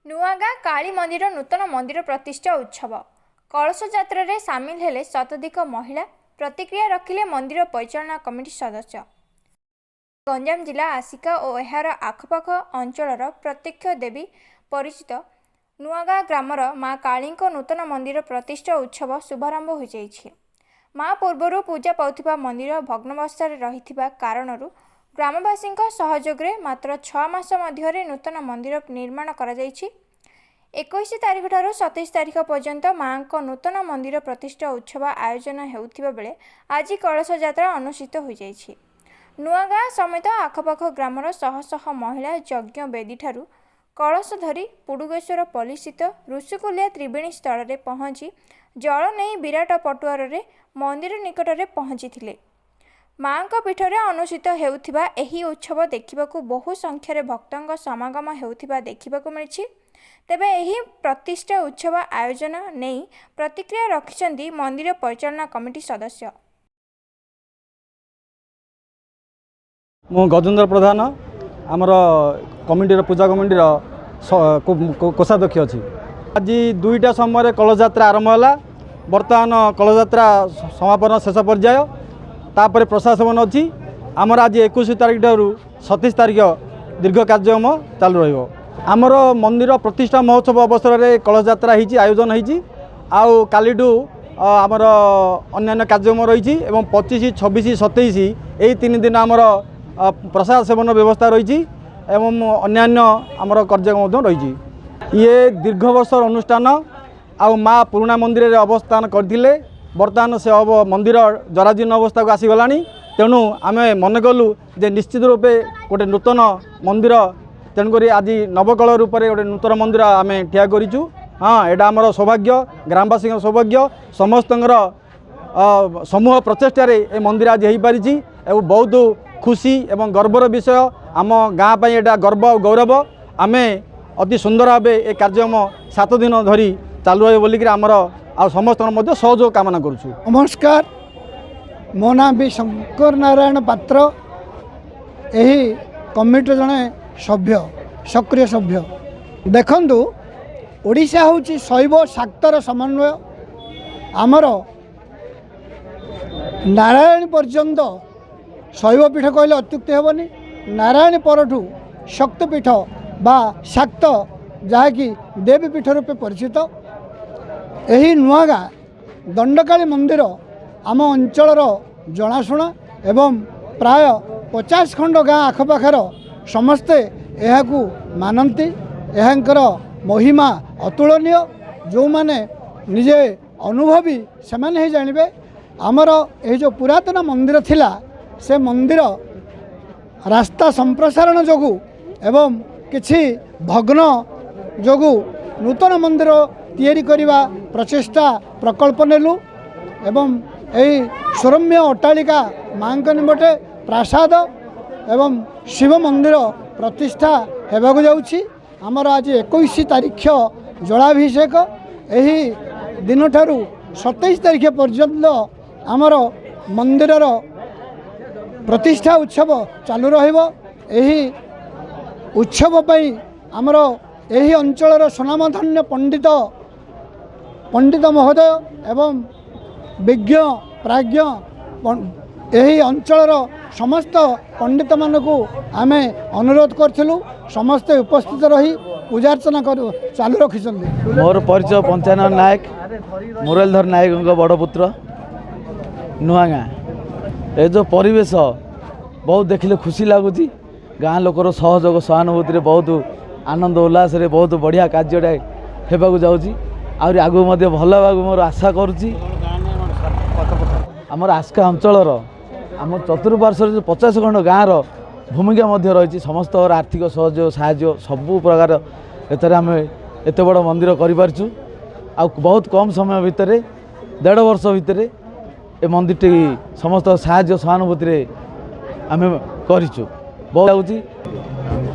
नुआगाँ काली मंदिर नूतन मंदिर प्रतिष्ठा उत्सव कलश यात्रा रे सामिल हेले शताधिक महिला प्रतिक्रिया रखिले मंदिर परिचालना कमिटी सदस्य। गंजाम जिला आसिका और एहार आखपाख अंचलर प्रत्यक्ष देवी परिचित नुआगाँ ग्रामर माँ काली नूतन मंदिर प्रतिष्ठा उत्सव शुभारंभ हो जाइछि। माँ पूर्वर पूजा पाउथिबा मंदिर भग्नावस्था रहिथिबा कारणरू ग्रामवासी सहयोग रे मात्र 6 मास मध्य नूतन मंदिर निर्माण करा जाइछि। 21 तारिख ठारू 27 तारिख पर्यंत माँ नूतन मंदिर प्रतिष्ठा उत्सव आयोजन हेउथिबा बेले आज कलश यात्रा अनुष्ठित हो जाइछि। नुआगाँ समेत आखपाख ग्रामर शह शह महिला यज्ञ वेदी ठारू कलश धरी पुडुगेश्वर पल्ली स्थित ऋषिकुलिया त्रिवेणी स्थल में पहुंची जल नहीं विराट पटुआर रे मंदिर निकट में पहुंची माँ पीठरे अनुष्ठित हेउथिबा एही उत्सव देखिबाकू बहु संख्यार भक्तों समागम हेउथिबा देखिबाकू मिलिछि। तेबे एही प्रतिष्ठा उत्सव आयोजन नहीं प्रतिक्रिया रखिछन्ती मंदिर परिचालना कमिटी सदस्य। मु गजेन्द्र प्रधान आमर कमिटी पूजा कमिटी कोषाध्यक्ष अच्छी। आज 2टा समय कलश यात्रा आरंभ है। बर्तमान कलश यात्रा समापन शेष पर्याय तापर प्रशासन अच्छी। आमर आज 21 तारिख ठारू 27 तारिख दीर्घ कार्यक्रम चालू रहिबो। आमर मंदिर प्रतिष्ठा महोत्सव अवसर में कलश यात्रा होती आयोजन होती आउ कालीठू आमर अन्य कार्यक्रम रही 25, 26, 27 यही 3 दिन आमर प्रसाद सेवन व्यवस्था रही एवं अन्यान्य आमर कार्यक्रम रही। ये दीर्घ वर्षर अनुष्ठान आउ माँ पुराणा मंदिर रे अवस्थान करथिले। बर्तमान से अब मंदिर जराजीर्ण अवस्था को आसीगला। तेणु आम मन कलु जे निश्चित रूपे गोटे नूतन मंदिर तेणुक आज नवकल रूप से गोटे नूतन मंदिर आम ठिया करूँ। हाँ, यहाँ आमर सौभाग्य, ग्रामवासी सौभाग्य, समस्त समूह प्रचेषार ए मंदिर आज हो पारी और बहुत खुशी एवं गर्वर विषय आम गाँ पर यहाँ गर्व और गौरव। आम अति सुंदर भाव ए कार्यक्रम 7 दिन धरी चालू है बोलिक आमर आ समस्त सहयोग कामना करुछु। नमस्कार, मो ना भी शंकर नारायण पात्र, यही कमिटी जड़े सभ्य, सक्रिय सभ्य। देखंतु ओडिशा होची शैव शाक्तर समन्वय। आमर नारायण पर्यंत शैवपीठ कहले अत्युक्ति हेबनी। नारायण परठू शक्तिपीठ बा शाक्त जहाँकि देवीपीठ रूपे परिचित। यही नुआगाँ दंडकाली मंदिर आम अंचलर जनाशुना एवं प्राय 50 खंड गाँ आखपाखर समस्ते यहाकू मानती। यहांकर महिमा अतुलनीय। जो माने निजे अनुभवी से माने ही जानिबे। आमर ये जो पुरातन मंदिर थिला से मंदिर रास्ता संप्रसारण जोगु एवं किछि भग्न जोगु नूतन मंदिर तैयारी करिबा प्रचेष्टा प्रकल्प नेलु एवं यही सुरम्य अट्टालिका माँ निमटे प्रासाद एवं शिव मंदिर प्रतिष्ठा हेबाकु जाउछि। आमर आज 21 तारिख जलाभिषेक। यही दिन ठारू 27 तारिख पर्यंत आमर मंदिरर प्रतिष्ठा उत्सव चालू रहिबो। यही उत्सव पई आमर यही अंचलर सुनामधन्य पंडित महोदय एवं विज्ञ प्राज्ञ यही अंचलर समस्त पंडित मानकु आमे अनुरोध करथिलु समस्ते उपस्थित रही पूजार्चना चालू रखिछन्ति। मोर परिचय पंचानन नायक, मुरलीधर नायक बड़ पुत्र, नुआगाँ। ए जो परिवेश बहुत देखिले खुशी लगुच। गाँ लोकर सहयोग सहानुभूति बहुत आनंद उल्लास रे बहुत बढ़िया कार्यटा हेबाकु जाउची। आउरी आगु मध्ये भल हेबाकु मोर आशा करुची। आमर आस्का अंचलर आम चतुर्पार्श्व 50 खंड गाँव भूमिका मध्य रही। समस्त आर्थिक सहयोग साहाय्य सबु प्रकार एतरे आम एत बड़ मंदिर करिपारछु। आ बहुत कम समय भितर 1.5 वर्ष भितर ए मंदिरटी समस्त साहाय्य सहानुभूति रे आम करिछु। बहुत लाଗୁଛି।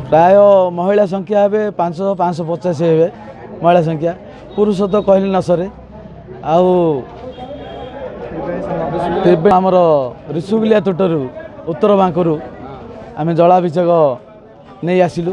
प्राय महिला संख्या हे 550 हे महिला संख्या। पुरुष तो कहले न सरे। आमर ऋषिकुलिया तोटरू उत्तर बांकरू आम जलाभिषेक नहीं आसिलु।